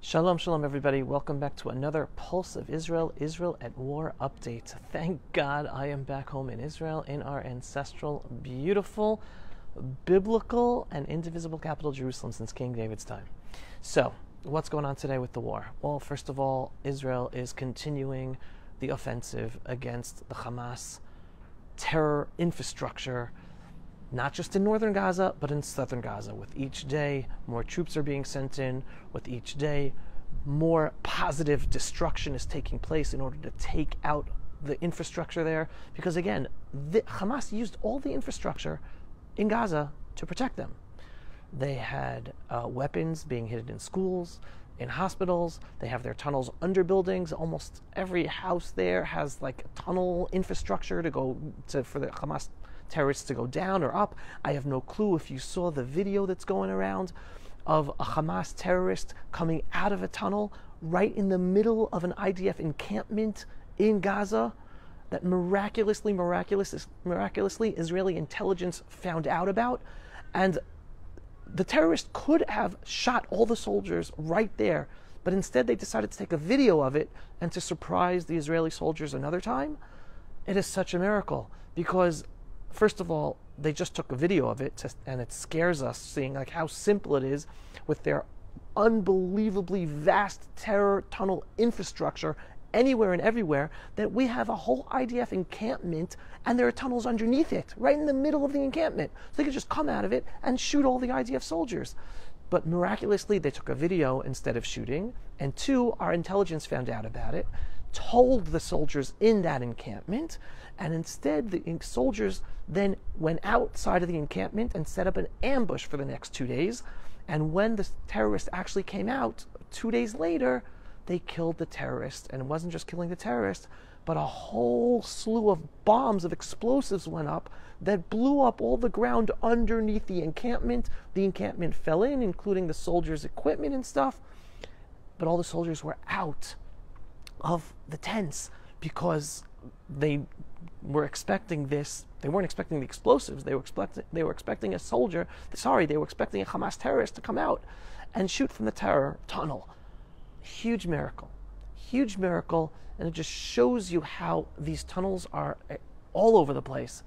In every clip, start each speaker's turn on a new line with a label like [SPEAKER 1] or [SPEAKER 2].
[SPEAKER 1] Shalom, shalom, everybody. Welcome back to another Pulse of Israel, Israel at War update. Thank God I am back home in Israel, in our ancestral, beautiful, biblical, and indivisible capital, Jerusalem, since King David's time. So, what's going on today with the war? Well, first of all, Israel is continuing the offensive against the Hamas terror infrastructure, not just in northern Gaza, but in southern Gaza. With each day, more troops are being sent in. With each day, more positive destruction is taking place in order to take out the infrastructure there. Because again, Hamas used all the infrastructure in Gaza to protect them. They had weapons being hidden in schools, in hospitals. They have their tunnels under buildings. Almost every house there has like a tunnel infrastructure for the Hamas terrorists to go down or up. I have no clue if you saw the video that's going around of a Hamas terrorist coming out of a tunnel right in the middle of an IDF encampment in Gaza that miraculously Israeli intelligence found out about. And the terrorist could have shot all the soldiers right there, but instead they decided to take a video of it and to surprise the Israeli soldiers another time. It is such a miracle because, first of all, they just took a video of it, and it scares us seeing like how simple it is with their unbelievably vast terror tunnel infrastructure anywhere and everywhere, that we have a whole IDF encampment and there are tunnels underneath it, right in the middle of the encampment. So they could just come out of it and shoot all the IDF soldiers. But miraculously, they took a video instead of shooting, and two, our intelligence found out about it, told the soldiers in that encampment, and instead the soldiers then went outside of the encampment and set up an ambush for the next 2 days. And when the terrorists actually came out 2 days later, they killed the terrorist. And it wasn't just killing the terrorist, but a whole slew of bombs, of explosives went up that blew up all the ground underneath the encampment. The encampment fell in, including the soldiers' equipment and stuff. But all the soldiers were out of the tents because they were expecting this. They weren't expecting the explosives. They were expecting a Hamas terrorist to come out and shoot from the terror tunnel. Huge miracle, and it just shows you how these tunnels are all over the place,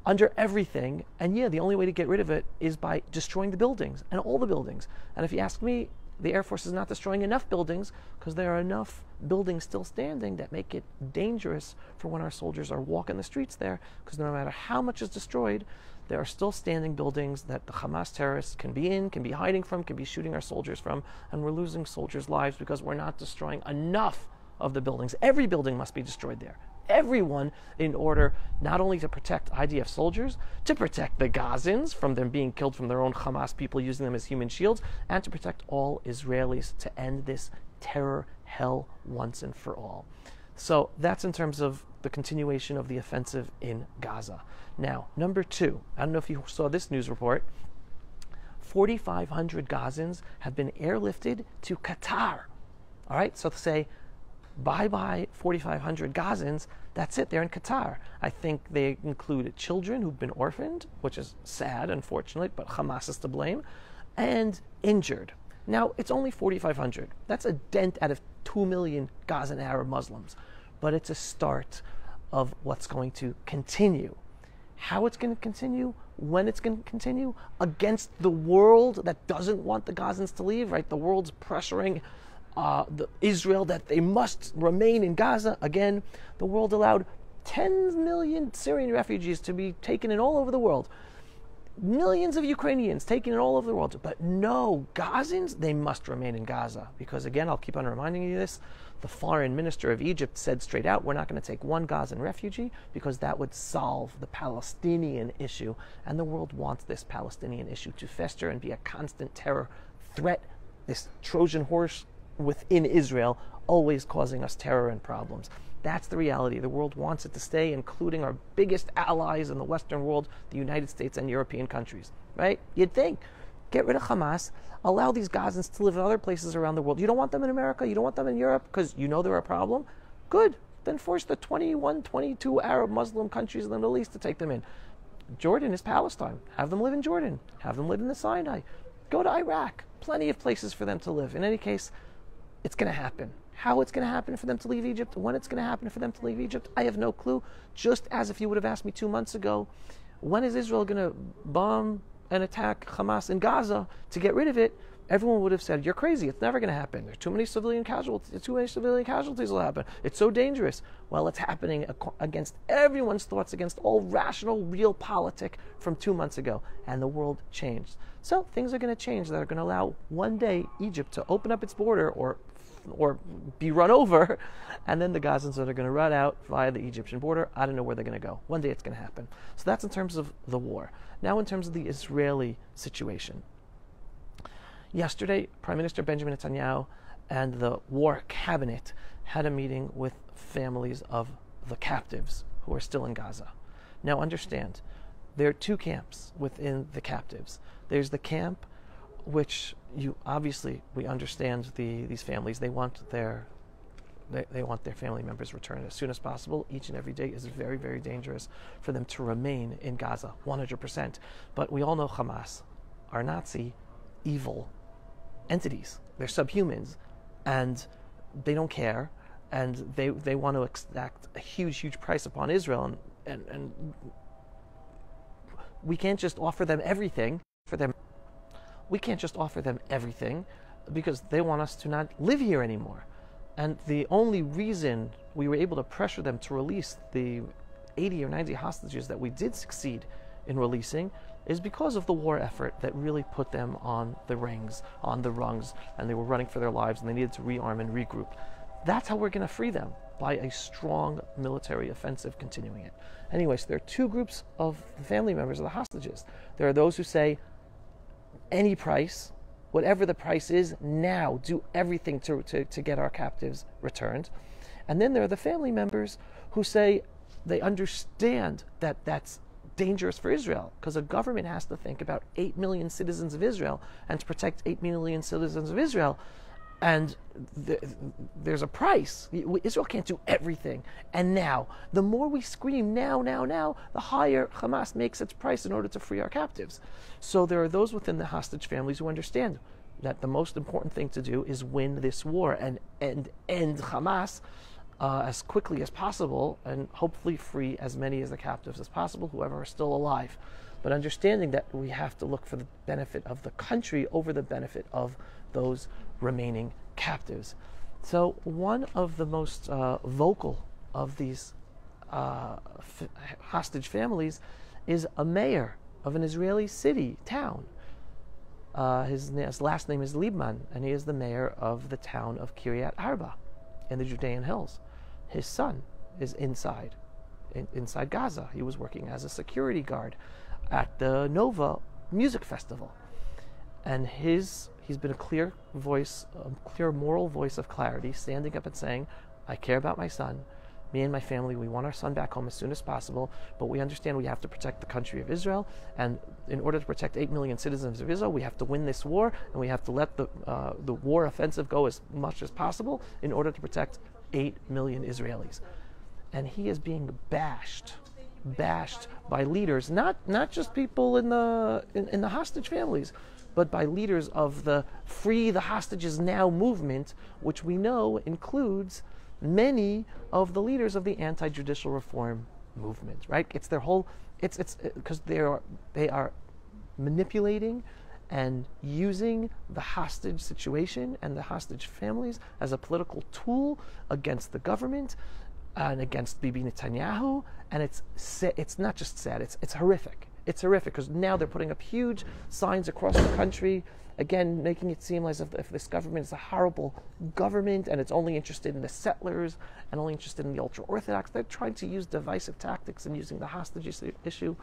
[SPEAKER 1] under everything. And yeah, the only way to get rid of it is by destroying the buildings, and all the buildings. And if you ask me, the Air Force is not destroying enough buildings, because there are enough buildings still standing that make it dangerous for when our soldiers are walking the streets there, because no matter how much is destroyed, there are still standing buildings that the Hamas terrorists can be in, can be hiding from, can be shooting our soldiers from, and we're losing soldiers' lives because we're not destroying enough of the buildings. Every building must be destroyed there. Everyone, in order not only to protect IDF soldiers, to protect the Gazans from them being killed from their own Hamas people using them as human shields, and to protect all Israelis, to end this terror hell once and for all. So that's in terms of the continuation of the offensive in Gaza. Now, number two, I don't know if you saw this news report, 4,500 Gazans have been airlifted to Qatar. All right, so to say, bye-bye 4,500 Gazans, that's it, they're in Qatar. I think they include children who've been orphaned, which is sad, unfortunately, but Hamas is to blame, and injured. Now, it's only 4,500. That's a dent out of 2 million Gazan Arab Muslims, but it's a start of what's going to continue. How it's going to continue, when it's going to continue, against the world that doesn't want the Gazans to leave, right? The world's pressuring Israel that they must remain in Gaza. Again, the world allowed 10 million Syrian refugees to be taken in all over the world. Millions of Ukrainians taken in all over the world. But no, Gazans, they must remain in Gaza. Because again, I'll keep on reminding you this, the foreign minister of Egypt said straight out, we're not going to take one Gazan refugee because that would solve the Palestinian issue. And the world wants this Palestinian issue to fester and be a constant terror threat, this Trojan horse within Israel, always causing us terror and problems. That's the reality. The world wants it to stay, including our biggest allies in the Western world, the United States and European countries, right? You'd think, get rid of Hamas, allow these Gazans to live in other places around the world. You don't want them in America, you don't want them in Europe, because you know they're a problem? Good. Then force the 21, 22 Arab Muslim countries in the Middle East to take them in. Jordan is Palestine. Have them live in Jordan. Have them live in the Sinai. Go to Iraq. Plenty of places for them to live. In any case, it's going to happen. How it's going to happen for them to leave Egypt, when it's going to happen for them to leave Egypt, I have no clue. Just as if you would have asked me 2 months ago, when is Israel going to bomb and attack Hamas in Gaza to get rid of it, everyone would have said, you're crazy, it's never going to happen. There's too many civilian casualties will happen. It's so dangerous. Well, it's happening against everyone's thoughts, against all rational, real politic from 2 months ago. And the world changed. So things are going to change that are going to allow one day Egypt to open up its border or be run over, and then the Gazans are going to run out via the Egyptian border. I don't know where they're going to go. One day it's going to happen. So that's in terms of the war. Now in terms of the Israeli situation. Yesterday, Prime Minister Benjamin Netanyahu and the war cabinet had a meeting with families of the captives who are still in Gaza. Now understand, there are 2 camps within the captives. There's the camp which we understand these families, they want their family members returned as soon as possible. Each and every day is very, very dangerous for them to remain in Gaza, 100%. But we all know Hamas are Nazi, evil entities. They're subhumans, and they don't care, and they want to exact a huge, huge price upon Israel, and we can't just offer them everything for them. We can't just offer them everything because they want us to not live here anymore. And the only reason we were able to pressure them to release the 80 or 90 hostages that we did succeed in releasing is because of the war effort that really put them on the rungs, and they were running for their lives, and they needed to rearm and regroup. That's how we're going to free them, by a strong military offensive continuing it. Anyways, there are 2 groups of family members of the hostages. There are those who say, any price, whatever the price is, now do everything to get our captives returned. And then there are the family members who say they understand that that's dangerous for Israel, because a government has to think about 8 million citizens of Israel and to protect 8 million citizens of Israel. And there's a price. Israel can't do everything. And now, the more we scream now, the higher Hamas makes its price in order to free our captives. So there are those within the hostage families who understand that the most important thing to do is win this war and end Hamas as quickly as possible, and hopefully free as many of the captives as possible, whoever are still alive. But understanding that we have to look for the benefit of the country over the benefit of those remaining captives. So one of the most vocal of these hostage families is a mayor of an Israeli town. His last name is Liebman, and he is the mayor of the town of Kiryat Arba in the Judean hills. His son is inside Gaza. He was working as a security guard at the Nova Music Festival. And he's been a clear voice, a clear moral voice of clarity, standing up and saying, I care about my son. Me and my family, we want our son back home as soon as possible, but we understand we have to protect the country of Israel, and in order to protect 8 million citizens of Israel, we have to win this war, and we have to let the war offensive go as much as possible in order to protect 8 million Israelis. And he is being bashed by leaders, not just people in the hostage families, but by leaders of the Free the Hostages Now movement, which we know includes many of the leaders of the anti-judicial reform movement, right? It's their whole, it's because they are manipulating and using the hostage situation and the hostage families as a political tool against the government and against Bibi Netanyahu. And it's not just sad, it's horrific. It's horrific because now they're putting up huge signs across the country, again, making it seem as if this government is a horrible government and it's only interested in the settlers and only interested in the ultra-Orthodox. They're trying to use divisive tactics and using the hostage issue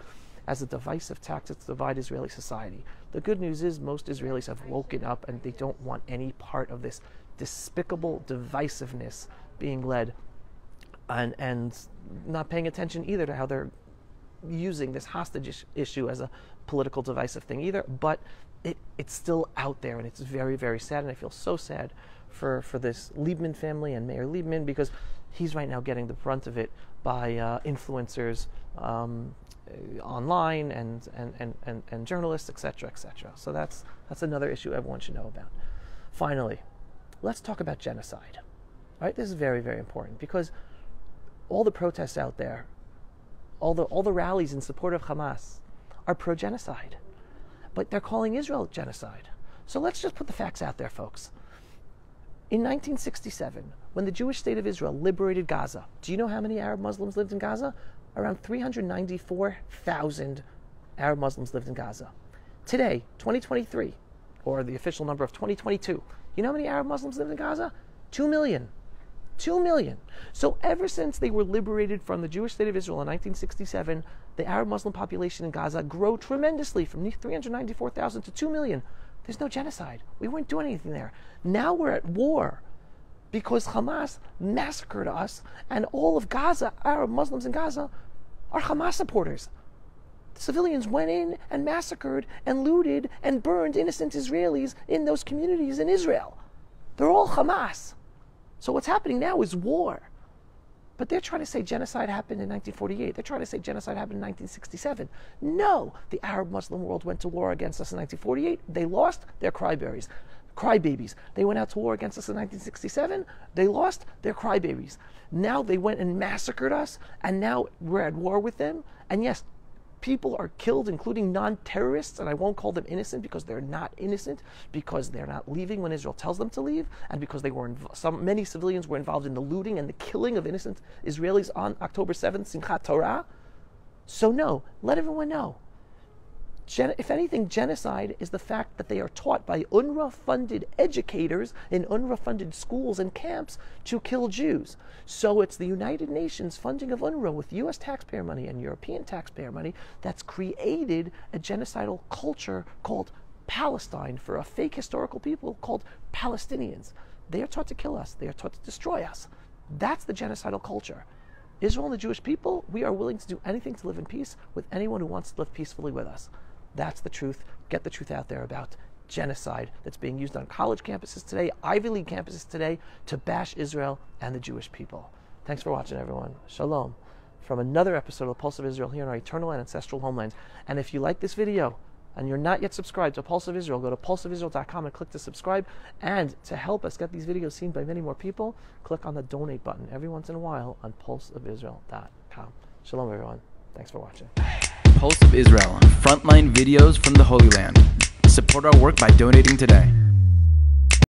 [SPEAKER 1] as a divisive tactic to divide Israeli society. The good news is most Israelis have woken up and they don't want any part of this despicable divisiveness being led and not paying attention either to how they're using this hostage issue as a political divisive thing either, but it's still out there and it's very, very sad, and I feel so sad for this Liebman family and Mayor Liebman, because he's right now getting the brunt of it by influencers online and journalists, etc., etc. So that's another issue everyone should know about. Finally, let's talk about genocide. All right, this is very, very important because all the protests out there, all the rallies in support of Hamas are pro-genocide, but they're calling Israel genocide. So let's just put the facts out there, folks. In 1967, when the Jewish state of Israel liberated Gaza, do you know how many Arab Muslims lived in Gaza? Around 394,000 Arab Muslims lived in Gaza. Today, 2023, or the official number of 2022, you know how many Arab Muslims live in Gaza? 2 million. 2 million. So ever since they were liberated from the Jewish state of Israel in 1967, the Arab Muslim population in Gaza grew tremendously from 394,000 to 2 million. There's no genocide. We weren't doing anything there. Now we're at war because Hamas massacred us, and all of Gaza, Arab Muslims in Gaza, are Hamas supporters. Civilians went in and massacred and looted and burned innocent Israelis in those communities in Israel. They're all Hamas. So what's happening now is war. But they're trying to say genocide happened in 1948. They're trying to say genocide happened in 1967. No, the Arab Muslim world went to war against us in 1948. They lost, they're crybabies. They went out to war against us in 1967. They lost, they're crybabies. Now they went and massacred us, and now we're at war with them. And yes, people are killed, including non-terrorists, and I won't call them innocent because they're not innocent, because they're not leaving when Israel tells them to leave, and because they were many civilians were involved in the looting and the killing of innocent Israelis on October 7th, Simchat Torah. So no, let everyone know. If anything, genocide is the fact that they are taught by UNRWA-funded educators in UNRWA-funded schools and camps to kill Jews. So it's the United Nations funding of UNRWA with U.S. taxpayer money and European taxpayer money that's created a genocidal culture called Palestine for a fake historical people called Palestinians. They are taught to kill us. They are taught to destroy us. That's the genocidal culture. Israel and the Jewish people, we are willing to do anything to live in peace with anyone who wants to live peacefully with us. That's the truth. Get the truth out there about genocide that's being used on college campuses today, Ivy League campuses today, to bash Israel and the Jewish people. Thanks for watching, everyone. Shalom from another episode of the Pulse of Israel here in our eternal and ancestral homelands. And if you like this video and you're not yet subscribed to Pulse of Israel, go to pulseofisrael.com and click to subscribe. And to help us get these videos seen by many more people, click on the donate button every once in a while on pulseofisrael.com. Shalom, everyone. Thanks for watching.
[SPEAKER 2] Pulse of Israel, frontline videos from the Holy Land. Support our work by donating today.